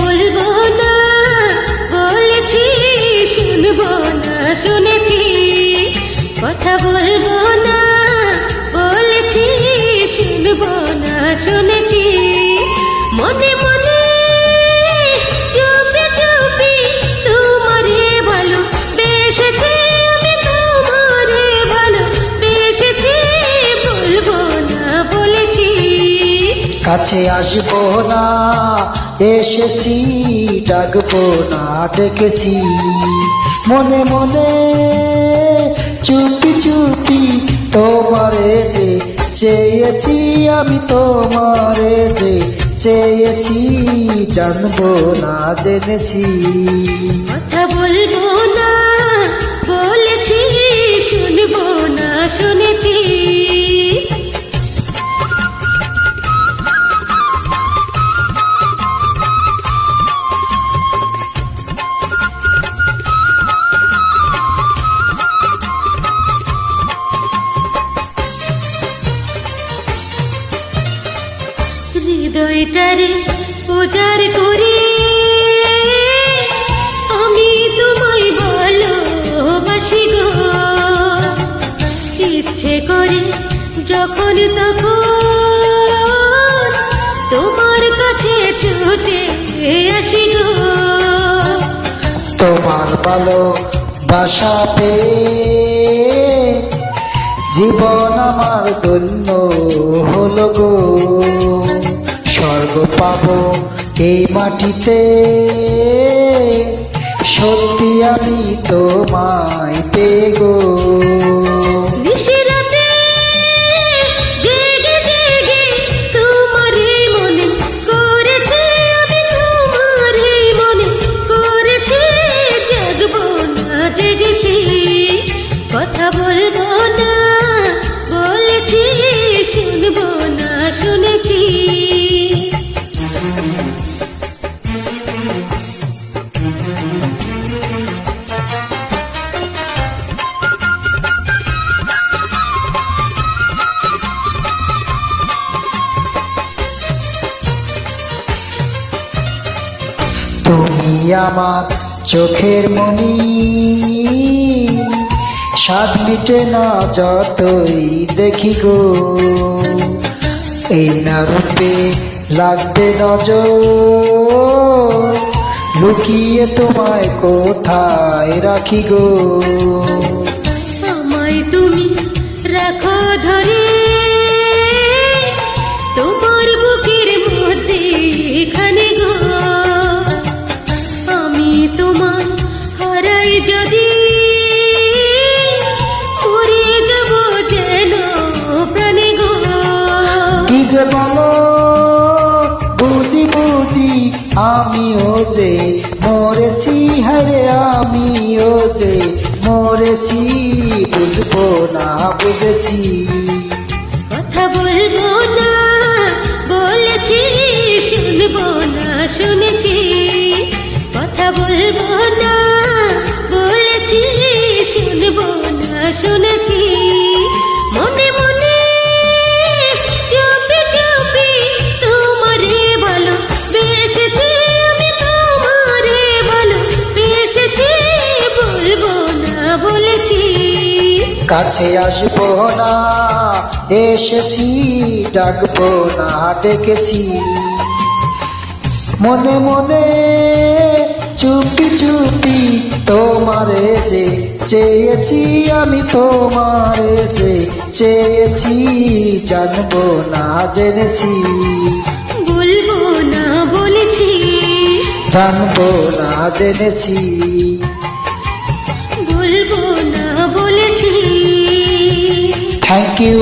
বলবো না বলেছি, শুনবো না শুনেছি। কথা বলবো না বলেছি, শুনবো না শুনেছি। মনে মনে চুপি চুপি তোমারে ভালো বেসেছি, আমি তোমারে ভালো বেসেছি। বলবো না বলেছি। কাছে আসবো না এসেছি, ডাকবো না ডেকেছি। মনে মনে চুপি চুপি তোমারে যে চেয়েছি, আমি তোমারে যে চেয়েছি। জানবো না জেনেছি। কথা বলবো না বলেছি, শুনবো না শুনেছি। হৃদয়টারে উজাড় করে আমি তোমায় ভালোবাসি গো। ইচ্ছে করে যখন তখন তোমার কাছে ছুটে আসি গো। তোমার ভালোবাসা পেয়ে জীবন আমার ধন্য হলো গো। স্বর্গ পাবো এই মাটিতে, সত্যি আমি তোমায় পেয়ে গো। নিশিরাতে জেগে জেগে তোমারে মনে করেছি, আমি তোমারে মনে করেছি। জাগবো না জেগেছি। কথা বলবো না বলেছি, শুনবো না শুনেছি। তুমি আমার চোখের মনি, স্বাদ মিটে না যতই দেখি গো। এই না রূপে লাগবে নজর, লুকিয়ে তোমায় কোথায় রাখি গো। আমায় তুমি রাখো ধরে তোমার বুকের মধ্যে, এখানে গো। আমি তোমায় হারাই যদি, মরে যাব যেন প্রাণে গো। কি যে বলো বুঝি বুঝি, আমিও যে মরেছি, হারে আমিও যে মরেছি। বুঝবো না বুঝেছি। কথা বলবো না বলেছি, শুনবো না শুনেছি। কথা বলবো না বলেছি, শুনবো না শুনেছি। মনে মনে চুপি চুপি তোমারে ভালো বেসেছি, আমি তোমারে ভালো বেসেছি। বলবো না বলেছি। কাছে আসবো না এসেছি, ডাকবো না ডেকেছি। মনে মনে চুপি চুপি তোমারে যে চেয়েছি, আমি তোমারে যে চেয়েছি। জানবো না জেনেছি। বলবো না বলেছি। জানবো না জেনেছি। বলবো না বলেছি। Thank you.